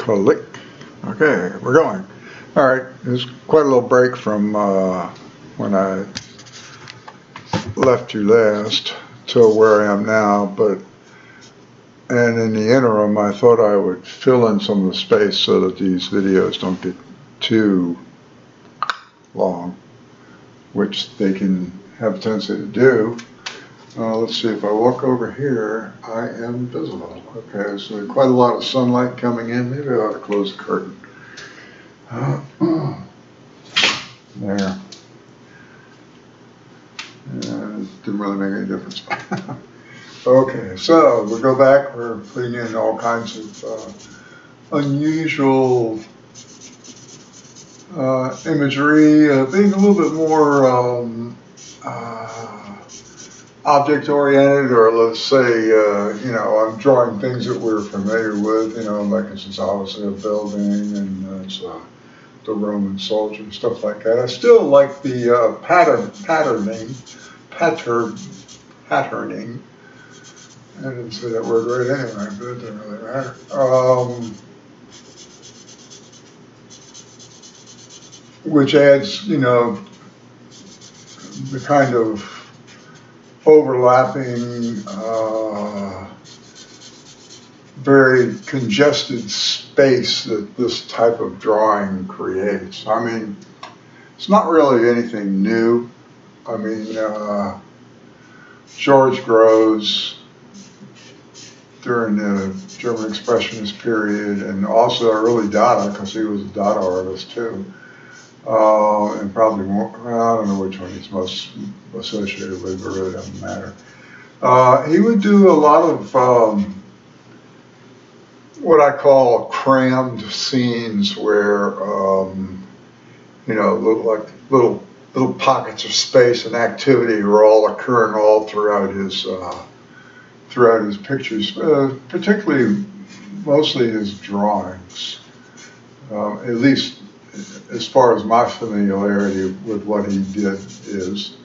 Click. Okay, we're going. All right, there's quite a little break from when I left you last till where I am now, and in the interim I thought I would fill in some of the space so that these videos don't get too long, which they can have a tendency to do. Let's see, if I walk over here, I am visible. Okay, so quite a lot of sunlight coming in. Maybe I ought to close the curtain. There. Didn't really make any difference. Okay, so we'll go back. We're putting in all kinds of unusual imagery, being a little bit more object-oriented, or let's say, I'm drawing things that we're familiar with, like this is obviously a building, and it's the Roman soldier and stuff like that. I still like the patterning. I didn't say that word right anyway, but it doesn't really matter. Which adds, the kind of overlapping, very congested space that this type of drawing creates. I mean, it's not really anything new. I mean, George Grosz during the German Expressionist period, and also early Dada, because he was a Dada artist too. And probably more, I don't know which one he's most associated with, but it really doesn't matter. He would do a lot of what I call crammed scenes where, little pockets of space and activity are all occurring all throughout his pictures, particularly mostly his drawings, at least as far as my familiarity with what he did is,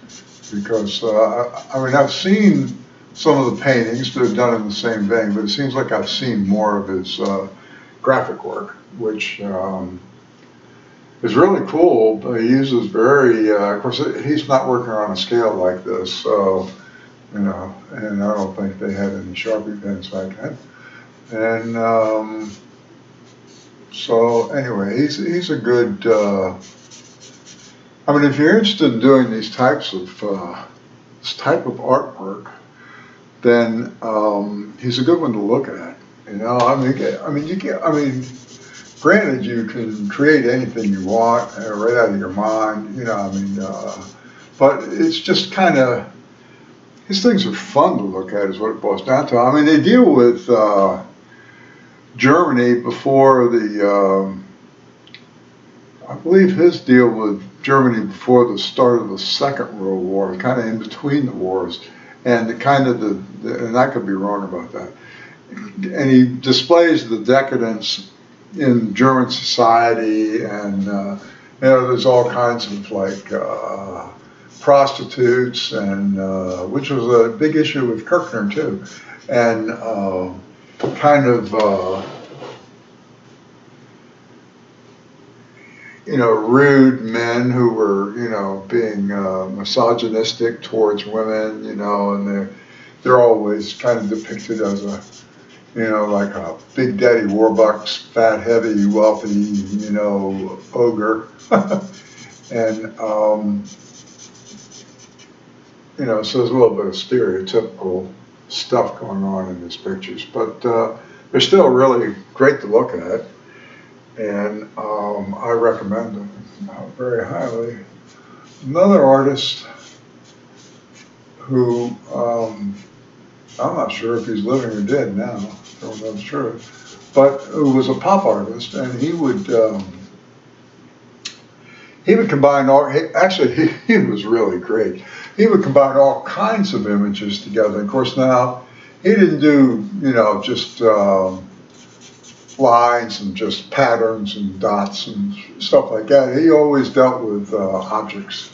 because I've seen some of the paintings that are done in the same vein, but it seems like I've seen more of his graphic work, which is really cool. But he uses very, of course, he's not working on a scale like this, so, and I don't think they had any Sharpie pens back then. And so anyway, he's a good, if you're interested in doing these types of, this type of artwork, then he's a good one to look at. Granted, you can create anything you want right out of your mind, but it's just kind of, these things are fun to look at is what it boils down to. I mean, they deal with Germany before the, I believe his deal with Germany before the start of the Second World War, kind of in between the wars, and and I could be wrong about that. And he displays the decadence in German society, and there's all kinds of prostitutes, and which was a big issue with Kirchner too, and rude men who were, being misogynistic towards women, and they're always kind of depicted as like a Big Daddy Warbucks, fat, heavy, wealthy, ogre. And, so there's a little bit of stereotypical stuff going on in his pictures, but they're still really great to look at, and I recommend them very highly. Another artist who I'm not sure if he's living or dead now, I don't know the truth, but who was a pop artist, and he would combine he was really great. He would combine all kinds of images together. Of course, now he didn't do, just lines and just patterns and dots and stuff like that. He always dealt with objects,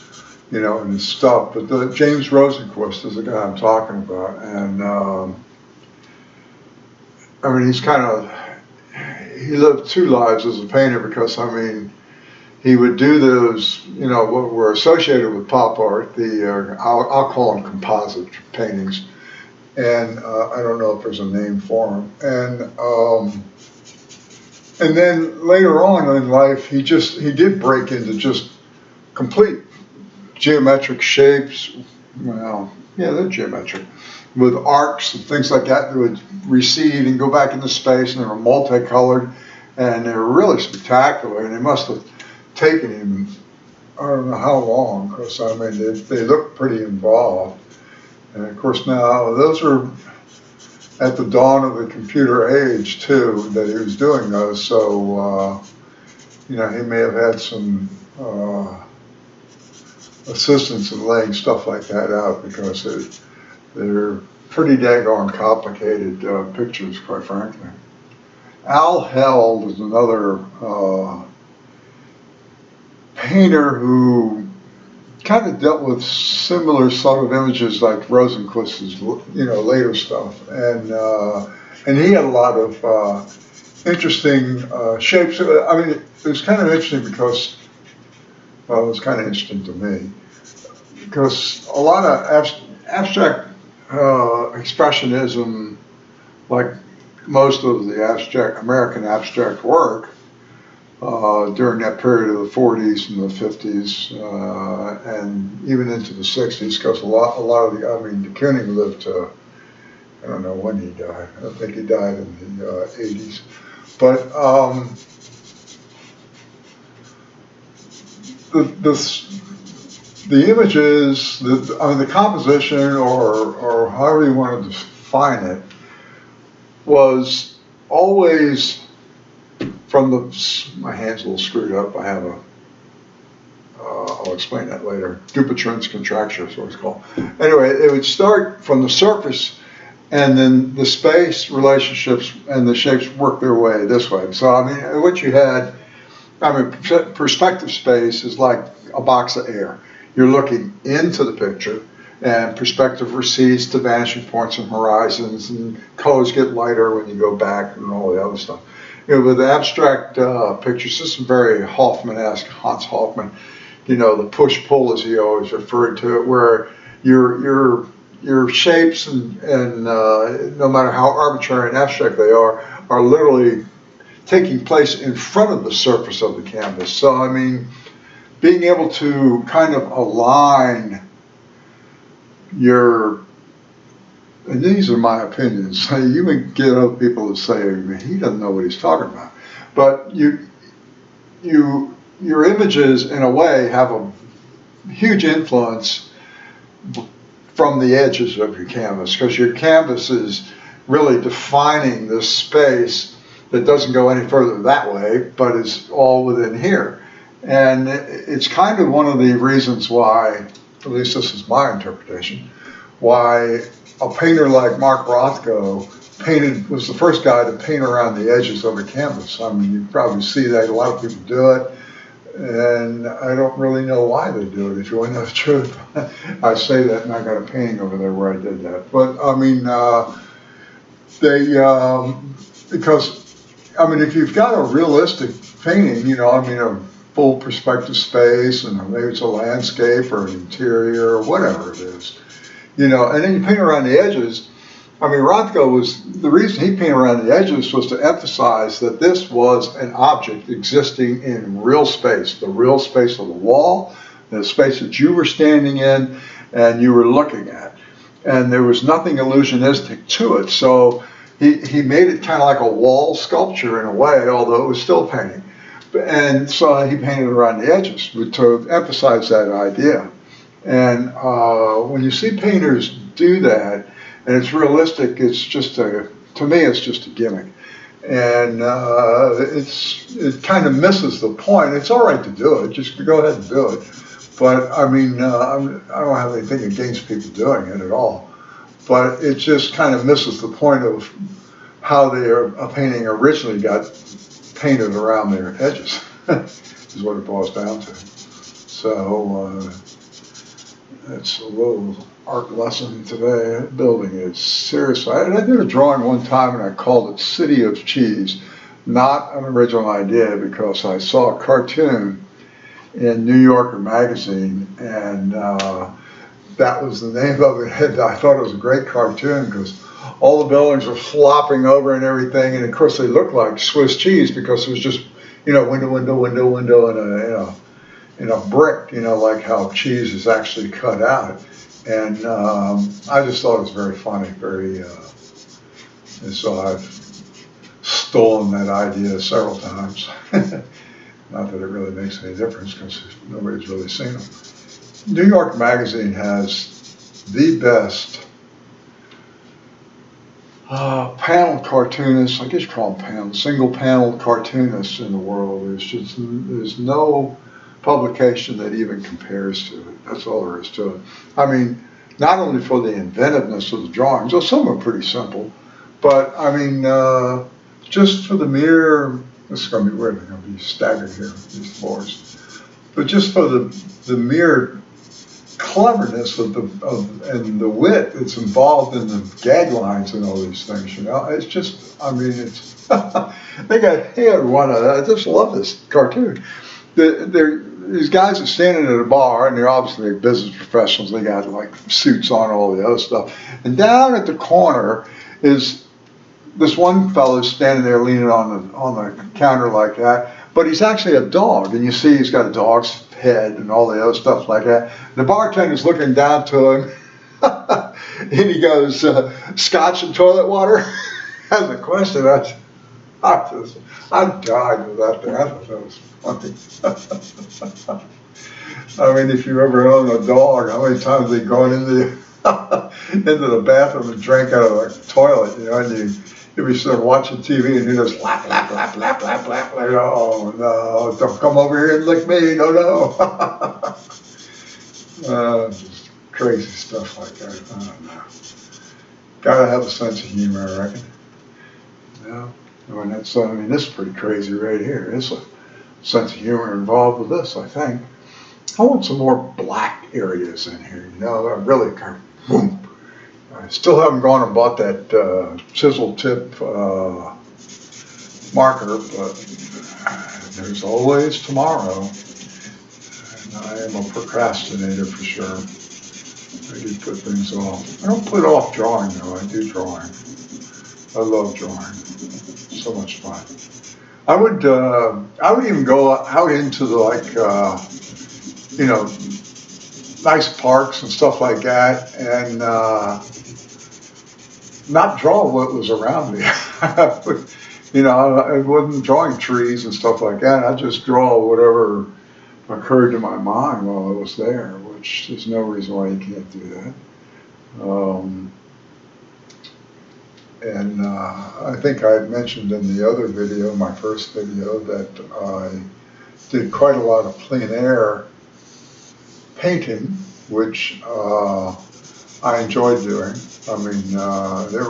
and his stuff. But James Rosenquist is the guy I'm talking about, and he's kind of, he lived two lives as a painter because, I mean, he would do those, you know, what were associated with pop art, I'll call them composite paintings. And I don't know if there's a name for them. And then later on in life, he did break into just complete geometric shapes. Well, yeah, they're geometric, with arcs and things like that would recede and go back into space, and they were multicolored, and they were really spectacular. And it must have taken him, I don't know how long, because I mean they look pretty involved. And of course now those are at the dawn of the computer age too that he was doing those. So you know, he may have had some assistance in laying stuff like that out, because they're pretty daggone complicated pictures, quite frankly. Al Held is another painter who kind of dealt with similar sort of images like Rosenquist's, you know, later stuff, and he had a lot of interesting shapes. I mean, it was kind of interesting because, well, it was kind of interesting to me because a lot of abstract expressionism, like most of the American abstract work, during that period of the 40s and the 50s, and even into the 60s, because a lot of the, I mean, de Kooning lived to, I don't know when he died. I think he died in the 80s. But the images, I mean, the composition, or however you want to define it, was always from my hand's a little screwed up. I have I'll explain that later. Dupuytren's contracture is what it's called. Anyway, it would start from the surface, and then the space relationships and the shapes work their way this way. So, I mean, what you had, I mean, perspective space is like a box of air. You're looking into the picture, and perspective recedes to vanishing points and horizons, and colors get lighter when you go back, and all the other stuff. You know, with abstract pictures, this is very Hoffman-esque, Hans Hoffman. You know, the push-pull, as he always referred to it, where your shapes and no matter how arbitrary and abstract they are literally taking place in front of the surface of the canvas. So, I mean, being able to kind of align your, and these are my opinions. You may get other people to say, he doesn't know what he's talking about. But your images, in a way, have a huge influence from the edges of your canvas, because your canvas is really defining this space that doesn't go any further that way, but is all within here. And it's kind of one of the reasons why, at least this is my interpretation, why a painter like Mark Rothko was the first guy to paint around the edges of a canvas. I mean, you probably see that a lot of people do it, and I don't really know why they do it, if you want to know the truth. I say that, and I got a painting over there where I did that. But I mean, because, I mean, if you've got a realistic painting, you know, I mean, a full perspective space, and maybe it's a landscape or an interior or whatever it is, you know, and then you paint around the edges. I mean, Rothko the reason he painted around the edges was to emphasize that this was an object existing in real space, the real space of the wall, the space that you were standing in and you were looking at. And there was nothing illusionistic to it. So he made it kind of like a wall sculpture in a way, although it was still painting. And so he painted around the edges to emphasize that idea. And when you see painters do that, and it's realistic, it's just to me, it's just a gimmick. And it kind of misses the point. It's all right to do it, just go ahead and do it. But I mean, I don't have anything against people doing it at all. But it just kind of misses the point of how a painting originally got painted around their edges, is what it boils down to. So it's a little art lesson today. Building is serious. I did a drawing one time and I called it City of Cheese. not an original idea because I saw a cartoon in New Yorker magazine, and that was the name of it. And I thought it was a great cartoon because all the buildings were flopping over and everything, and of course they looked like Swiss cheese because it was just, you know, window, and a brick, you know, like how cheese is actually cut out. And I just thought it was very funny, and so I've stolen that idea several times. Not that it really makes any difference because nobody's really seen them. New York Magazine has the best panel cartoonists, I guess you call them panel, single panel cartoonists in the world. There's no publication that even compares to it. That's all there is to it. I mean, not only for the inventiveness of the drawings, though some are pretty simple, but I mean, just for the mere, this is going to be weird, I'm going to be staggered here, these floors, but just for the mere cleverness of and the wit that's involved in the gag lines and all these things, you know, it's just, I mean, it's, they had one of that. I just love this cartoon. These guys are standing at a bar, and they're obviously business professionals. They got like suits on, all the other stuff. And down at the corner is this one fellow standing there leaning on the counter like that, but he's actually a dog, and you see he's got a dog's head and all the other stuff like that. The bartender's looking down to him, and he goes, "Scotch and toilet water?" That's a question. I died with that thing. I thought that was funny. I mean, if you ever own a dog, how many times they gone into the bathroom and drank out of the toilet, you know, and you'd be sort of watching TV and you just lap, lap, lap, lap, lap, lap, like, oh no, don't come over here and lick me, no. Just crazy stuff like that. I don't know. Gotta have a sense of humor, I reckon. Yeah. I mean, I mean, this is pretty crazy right here. There's a sense of humor involved with this, I think. I want some more black areas in here, you know, really kind of boom. I still haven't gone and bought that chisel tip marker, but there's always tomorrow. And I am a procrastinator for sure. I do put things off. I don't put off drawing though, I do drawing. I love drawing. So much fun. I would even go out into the, like, you know, nice parks and stuff like that, and not draw what was around me. You know, I wasn't drawing trees and stuff like that. I just draw whatever occurred to my mind while I was there, which there's no reason why you can't do that. And I think I had mentioned in the other video, my first video, that I did quite a lot of plein air painting, which I enjoyed doing. I mean, they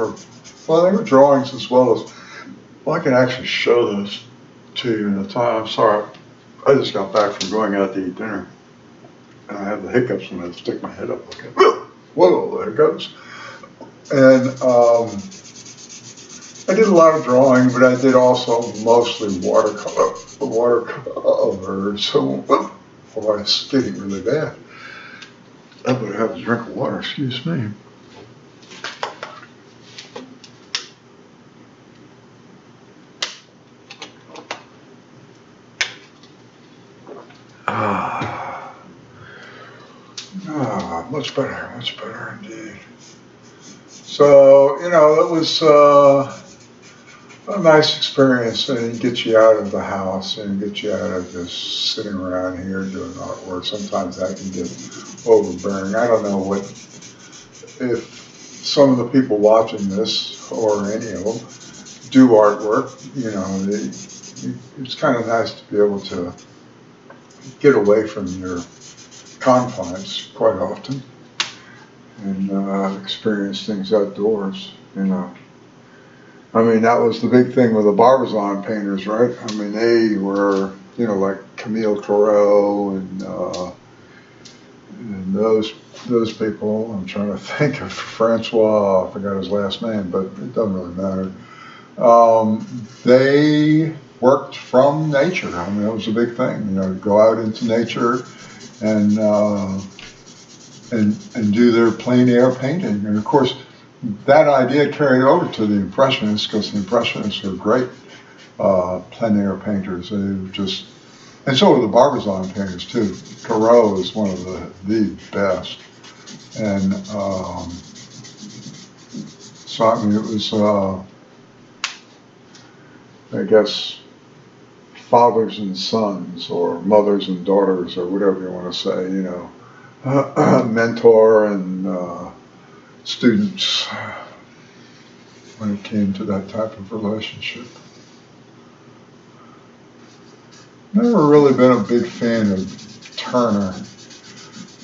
were drawings as well as, well, I can actually show this to you in the time. I'm sorry, I just got back from going out to eat dinner, and I have the hiccups when I stick my head up. Okay, whoa, there it goes. And I did a lot of drawing, but I did also mostly watercolor. So, oh, I was getting really bad. I better have a drink of water, excuse me. Much better indeed. So, you know, it was a nice experience, and it gets you out of the house and get you out of just sitting around here doing artwork. Sometimes that can get overbearing. I don't know if some of the people watching this, or any of them, do artwork. You know, it's kind of nice to be able to get away from your confines quite often and experience things outdoors, you know. I mean, that was the big thing with the Barbizon painters, right? I mean, they were, you know, like Camille Corot and those people. I'm trying to think of Francois, I forgot his last name, but it doesn't really matter. They worked from nature. I mean, it was a big thing, go out into nature and do their plein air painting. And of course, that idea carried over to the Impressionists, because the Impressionists were great plein air painters. They were just, and so were the Barbizon painters too. Corot is one of the best. And so I mean, it was, I guess, fathers and sons, or mothers and daughters, or whatever you want to say, mentor and students when it came to that type of relationship. Never really been a big fan of Turner,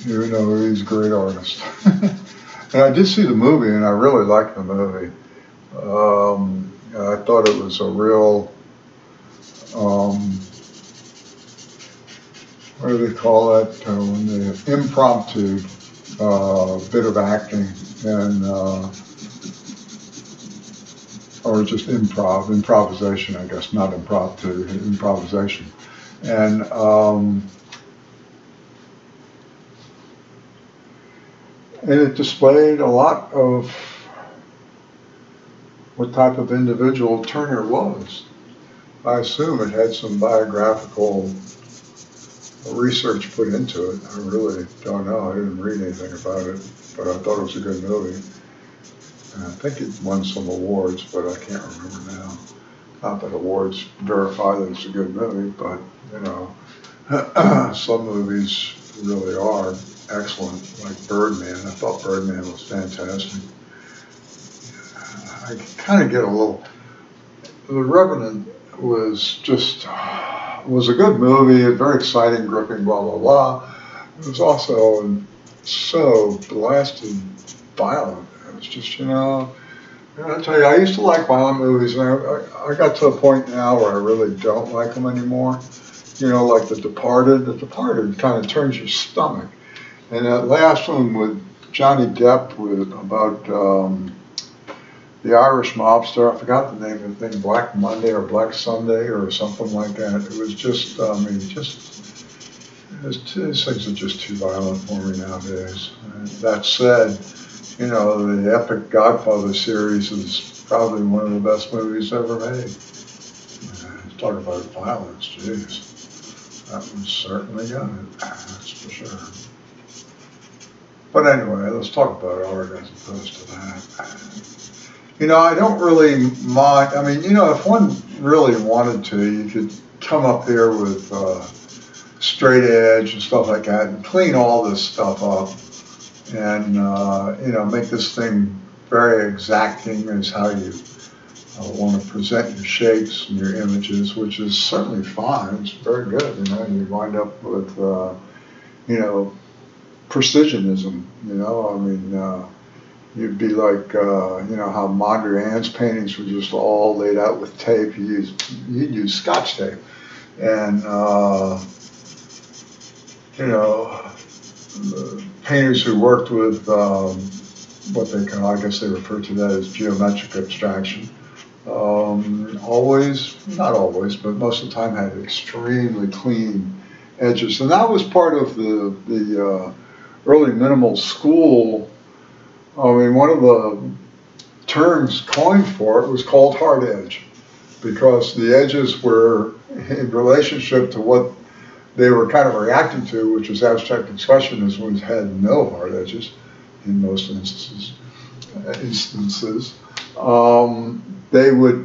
even though he's a great artist. And I did see the movie, and I really liked the movie. I thought it was a real, what do they call that, when they impromptu bit of acting, and or just improvisation, I guess, not impromptu, improvisation. And it displayed a lot of what type of individual Turner was. I assume it had some biographical research put into it. I really don't know. I didn't read anything about it, but I thought it was a good movie. And I think it won some awards, but I can't remember now. Not that awards verify that it's a good movie, but some movies really are excellent, like Birdman. I thought Birdman was fantastic. I kind of get a little. The Revenant was a good movie, very exciting, gripping, blah blah blah. It was also so blasted violent. It was just, I tell you, I used to like violent movies, and I got to a point now where I really don't like them anymore. Like The Departed. The Departed kind of turns your stomach. And that last one with Johnny Depp about the Irish mobster, I forgot the name of the thing, Black Monday or Black Sunday or something like that. It was just, these things are just too violent for me nowadays. And that said, the epic Godfather series is probably one of the best movies ever made. Talk about violence, jeez. That one certainly got it, that's for sure. But anyway, let's talk about art as opposed to that. I don't really mind. I mean, if one really wanted to, you could come up here with straight edge and stuff like that and clean all this stuff up and, make this thing very exacting as how you want to present your shapes and your images, which is certainly fine. It's very good, you wind up with, precisionism, you'd be like, how Mondrian's paintings were just all laid out with tape. You'd use Scotch tape. And, the painters who worked with what they call, I guess they refer to that as geometric abstraction, not always, but most of the time had extremely clean edges. And that was part of the early minimal school. I mean, one of the terms coined for it was called hard edge, because the edges were in relationship to what they were kind of reacting to, which was abstract expressionism, which had no hard edges in most instances. They were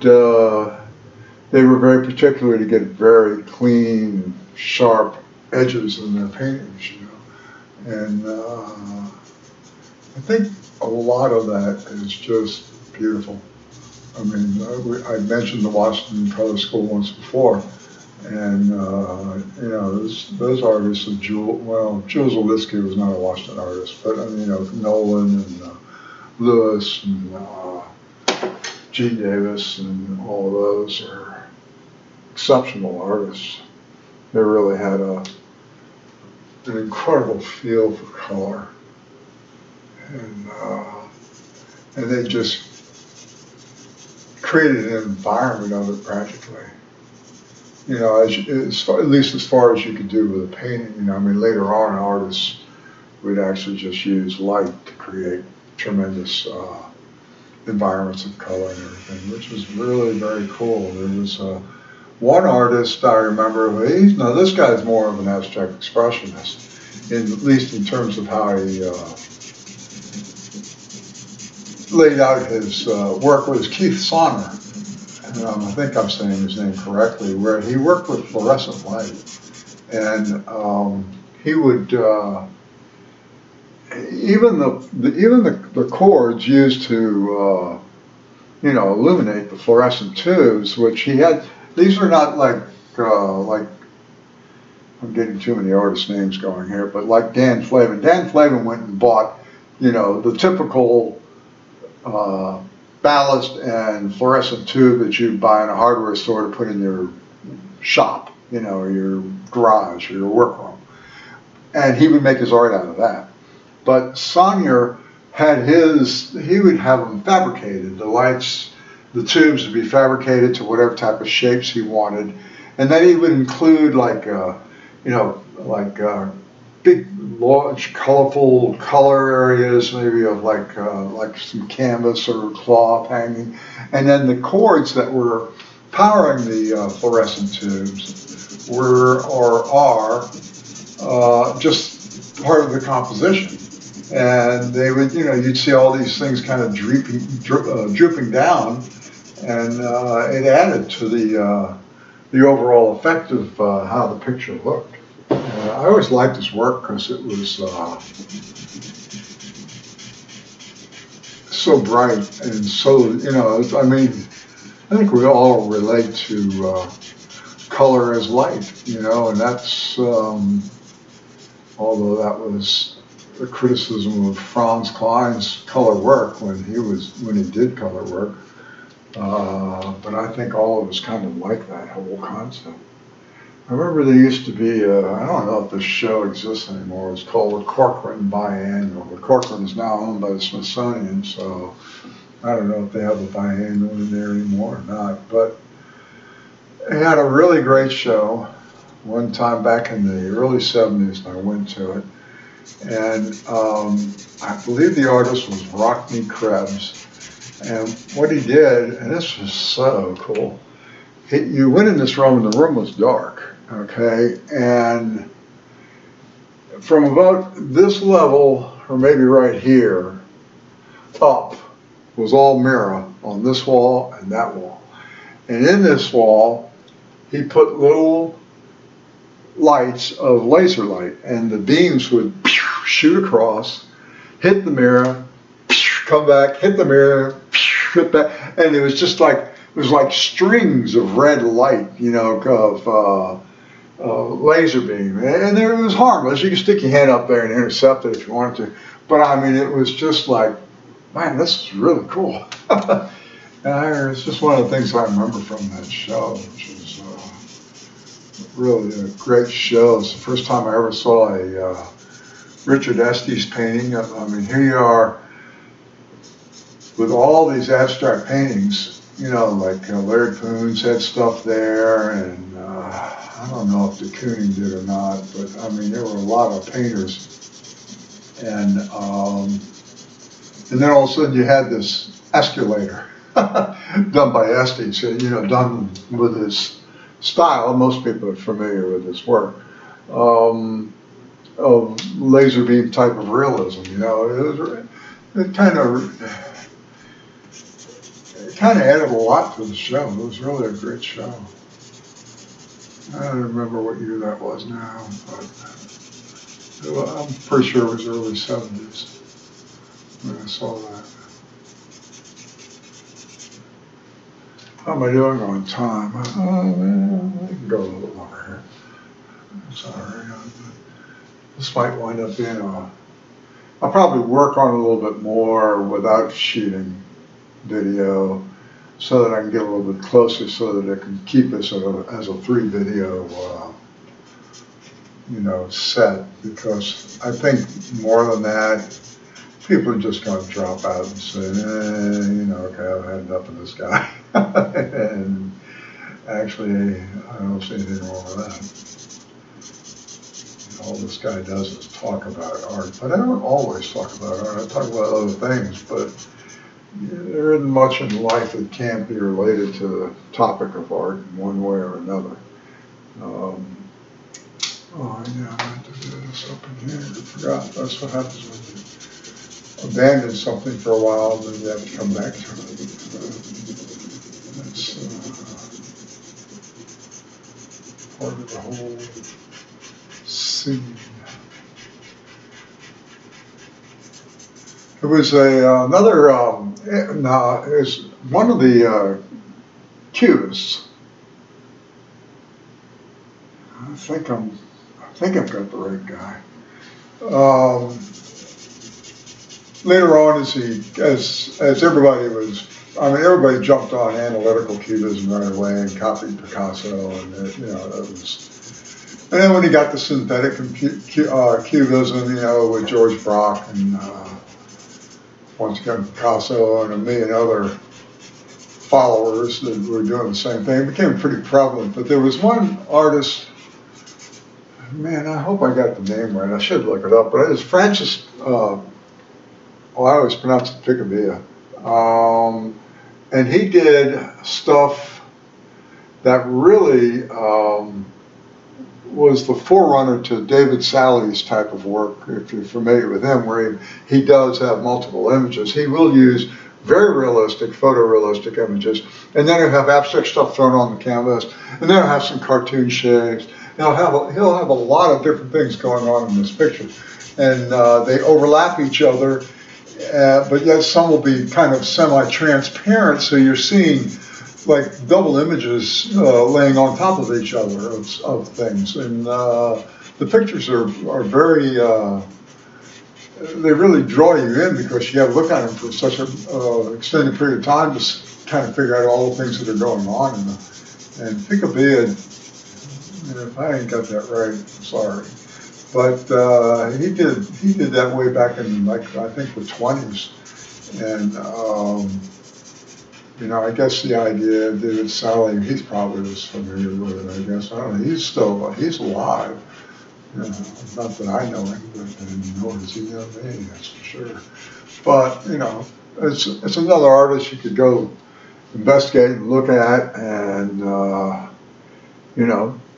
very particular to get very clean, sharp edges in their paintings, And I think a lot of that is just beautiful. I mean, I mentioned the Washington Color School once before, and those artists of Jules Zelinsky was not a Washington artist, but Nolan and Lewis and G. Davis and all of those are exceptional artists. They really had an incredible feel for color, and they just created an environment of it practically. You know, at least as far as you could do with a painting. You know, I mean, later on, artists would actually just use light to create tremendous environments of color and everything, which was really very cool. There was one artist I remember. Now this guy's more of an abstract expressionist, at least in terms of how he laid out his work. Was Keith Sonner. I think I'm saying his name correctly, where he worked with fluorescent light, and he would even the cords used to illuminate the fluorescent tubes, which he had. These are not like I'm getting too many artist names going here, but like Dan Flavin. Dan Flavin went and bought, the typical ballast and fluorescent tube that you buy in a hardware store to put in your shop, or your garage or your workroom. And he would make his art out of that. But Sonnier had he would have them fabricated. The lights, the tubes would be fabricated to whatever type of shapes he wanted. And then he would include big, large, colorful color areas, maybe of like some canvas or cloth hanging, and then the cords that were powering the fluorescent tubes were or are just part of the composition, and they would, you'd see all these things kind of drooping down, and it added to the overall effect of how the picture looked. I always liked his work because it was so bright and so, I think we all relate to color as light, and that's, although that was a criticism of Franz Klein's color work when he did color work, but I think all of us kind of like that whole concept. I remember there used to be, I don't know if this show exists anymore, it's called the Corcoran Biannual. The Corcoran is now owned by the Smithsonian, so I don't know if they have the biannual in there anymore or not. But they had a really great show one time back in the early 70s, and I went to it. And I believe the artist was Rockne Krebs. And what he did, and this was so cool, you went in this room and the room was dark. Okay, and from about this level, or maybe right here, up, was all mirror on this wall and that wall. And in this wall, he put little lights of laser light, and the beams would shoot across, hit the mirror, come back, hit the mirror, hit back, and it was just like, it was like strings of red light, of laser beam, and it was harmless. You can stick your hand up there and intercept it if you wanted to. But it was just like, man, this is really cool. And it's just one of the things I remember from that show, which was really a great show. It's the first time I ever saw a Richard Estes painting. Here you are with all these abstract paintings, like Larry Poons had stuff there, and I don't know if de Kooning did or not, but there were a lot of painters, and then all of a sudden you had this escalator done by Estes, done with his style. Most people are familiar with his work of laser beam type of realism. It kind of added a lot to the show. It was really a great show. I don't remember what year that was now, but I'm pretty sure it was early 70s when I saw that. How am I doing on time? I can go a little longer here. I'm sorry. This might wind up being I'll probably work on it a little bit more without shooting video, so that I can get a little bit closer, so that I can keep this as a 3-video, set. Because I think more than that, people are just going to drop out and say, okay, I've had enough of this guy. And actually, I don't see anything wrong with that. All this guy does is talk about art, but I don't always talk about art. I talk about other things, but there isn't much in life that can't be related to the topic of art in one way or another. Oh, yeah, I have to do this up in here. I forgot. That's what happens when you abandon something for a while, and then you have to come back to it. That's part of the whole scene. It was another, is one of the cubists. I think I've got the right guy. Later on, as everybody was, everybody jumped on analytical cubism right away and copied Picasso, and that was. And then when he got to synthetic cubism, with George Braque and once again Picasso and a million other followers that were doing the same thing, it became pretty prevalent. But there was one artist. Man, I hope I got the name right. I should look it up. But it was Francis. I always pronounce it Picabia. And he did stuff that really was the forerunner to David Sally's type of work, if you're familiar with him, where he does have multiple images. He will use very realistic, photorealistic images, and then he'll have abstract stuff thrown on the canvas, and then he'll have some cartoon shapes. He'll have a lot of different things going on in this picture, and they overlap each other, but yet some will be kind of semi-transparent, so you're seeing like double images laying on top of each other of things, and the pictures are very. They really draw you in because you have to look at them for such an extended period of time to kind of figure out all the things that are going on. And Picabia. If I ain't got that right, I'm sorry. But he did that way back in I think the 20s, and I guess the idea of David Sally, he's probably was familiar with it. I guess I don't know. He's alive. Not that I know him, but nor does he know me. That's for sure. But it's another artist you could go investigate and look at, and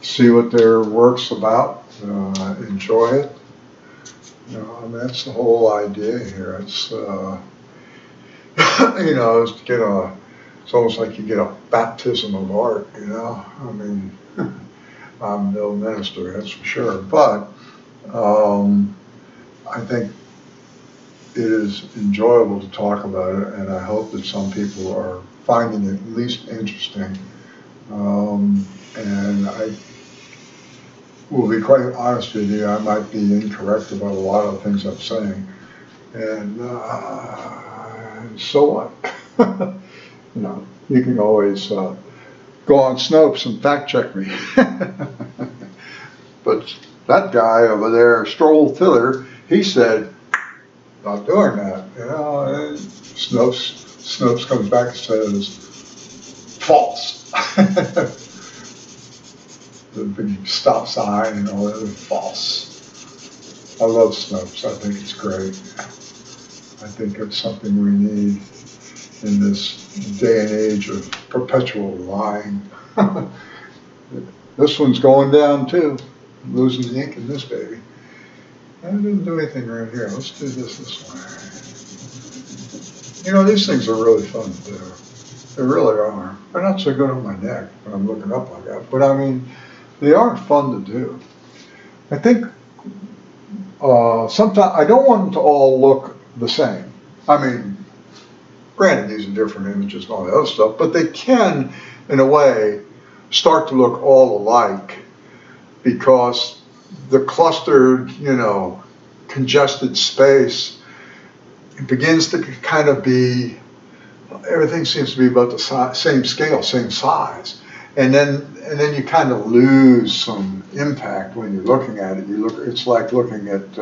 see what their work's about, enjoy it. That's the whole idea here. It's, is to get it's almost like you get a baptism of art, I'm no minister, that's for sure, but I think it is enjoyable to talk about it, and I hope that some people are finding it at least interesting. And I will be quite honest with you, I might be incorrect about a lot of the things I'm saying. And so what? You can always go on Snopes and fact check me. But that guy over there, Stroll Tiller, he said, not doing that. And Snopes comes back and says, false. The big stop sign and all that, false. I love Snopes. I think it's great. I think it's something we need in this day and age of perpetual lying. This one's going down too. I'm losing the ink in this baby. I didn't do anything right here. Let's do this way. These things are really fun to do. They really are. They're not so good on my neck when I'm looking up like that, but they are fun to do. I think sometimes I don't want them to all look the same. Granted, these are different images and all that other stuff, but they can, in a way, start to look all alike because the clustered, congested space begins to kind of be, everything seems to be about the same scale, same size. And then you kind of lose some impact when you're looking at it. It's like looking at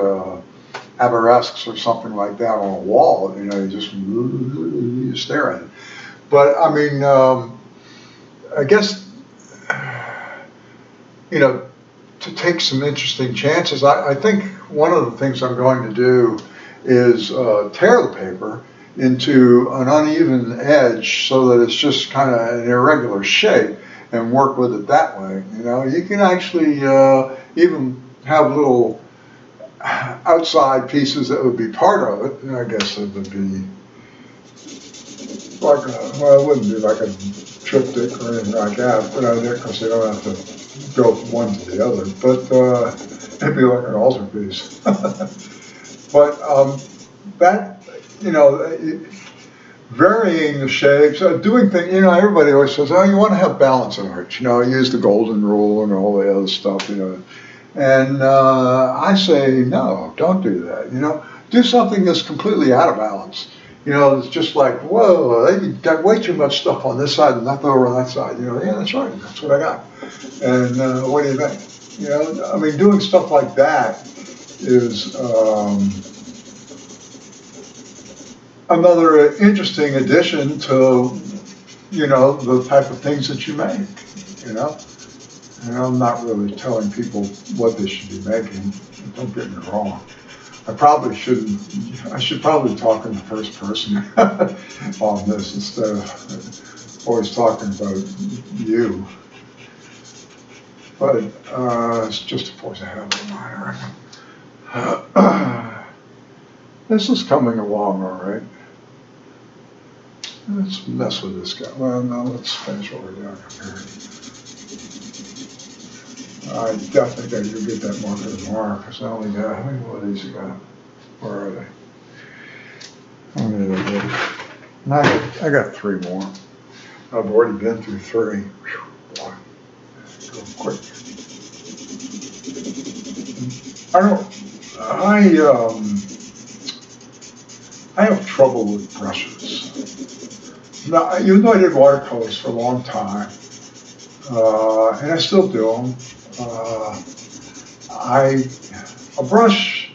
arabesques or something like that on a wall. You just you stare at it. But I mean, I guess, you know, to take some interesting chances, I think one of the things I'm going to do is tear the paper into an uneven edge so that it's just kind of an irregular shape and work with it that way. You know, you can actually even have little outside pieces that would be part of it. And I guess it would be like well, it wouldn't be like a triptych or anything like that, but because they don't have to go from one to the other. But it'd be like an altarpiece. But that, you know, varying the shapes, doing things, you know, everybody always says, oh, you want to have balance in art, you know, use the golden rule and all the other stuff, you know. And I say, no, don't do that, you know. Do something that's completely out of balance. You know, it's just like, whoa, they got way too much stuff on this side and nothing over on that side. You know, yeah, that's right, that's what I got. And what do you think? You know, I mean, doing stuff like that is another interesting addition to, you know, the type of things that you make, you know. And I'm not really telling people what they should be making, don't get me wrong. I should probably talk in the first person on this instead of always talking about you. But it's just a force ahead of mine, I reckon. This is coming along all right. Let's mess with this guy. Well, no, let's finish what we're doing here. I definitely got to get that marker tomorrow because I only got, how many more of these you got? Where are they? How many did I get? I got 3 more. I've already been through 3. Whew, boy, go quick. I have trouble with brushes. Now, even though I did watercolors for a long time, and I still do them, a brush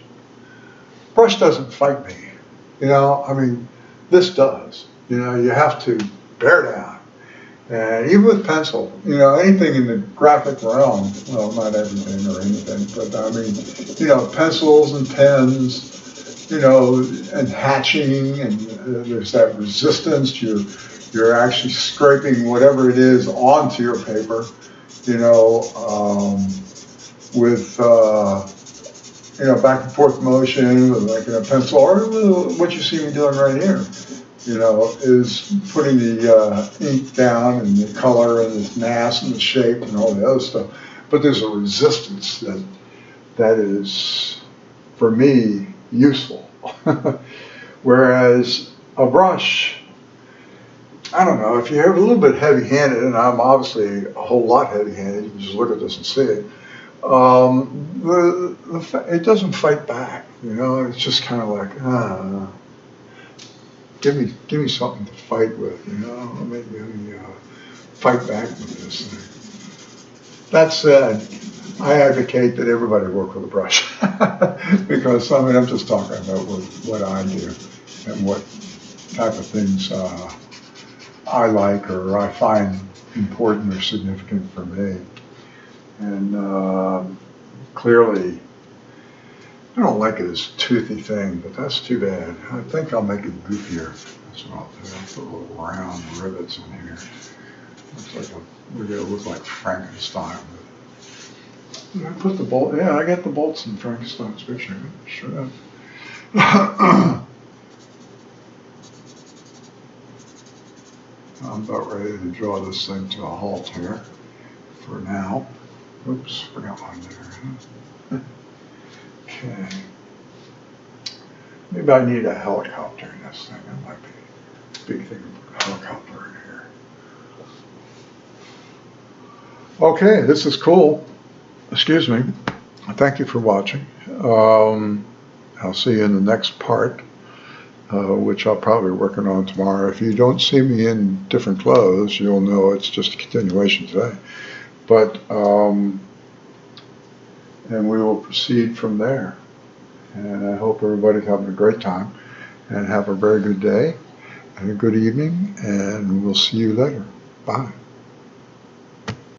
doesn't fight me. You know, I mean, this does. You know, you have to bear down. And even with pencil, you know, anything in the graphic realm, well, not everything or anything, but I mean, you know, pencils and pens, you know, and hatching, and there's that resistance. You're actually scraping whatever it is onto your paper, you know, with, you know, back and forth motion, like in a pencil, or what you see me doing right here, you know, is putting the ink down and the color and the mass and the shape and all the other stuff. But there's a resistance that is, for me, useful. Whereas a brush, I don't know, if you're a little bit heavy-handed, and I'm obviously a whole lot heavy-handed, you can just look at this and see it, it doesn't fight back, you know, it's just kind of like, give me something to fight with, you know, make me fight back with this thing. That said, I advocate that everybody work with a brush because, I mean, I'm just talking about what I do and what type of things I like or I find important or significant for me. And clearly, I don't like it as a toothy thing, but that's too bad. I think I'll make it goofier. That's what I'll do. I'll put little round rivets in here. Looks like we're gonna look like Frankenstein. I put the bolt. Yeah, I got the bolts in Frankenstein's picture. Sure. I'm about ready to draw this thing to a halt here for now. Oops, forgot one there. Okay. Maybe I need a helicopter in this thing. That might be a big thing to put a helicopter in here. Okay, this is cool. Excuse me. Thank you for watching. I'll see you in the next part, which I'll probably be working on tomorrow. If you don't see me in different clothes, you'll know it's just a continuation today. But, and we will proceed from there. And I hope everybody's having a great time and have a very good day. and a good evening, and we'll see you later. Bye.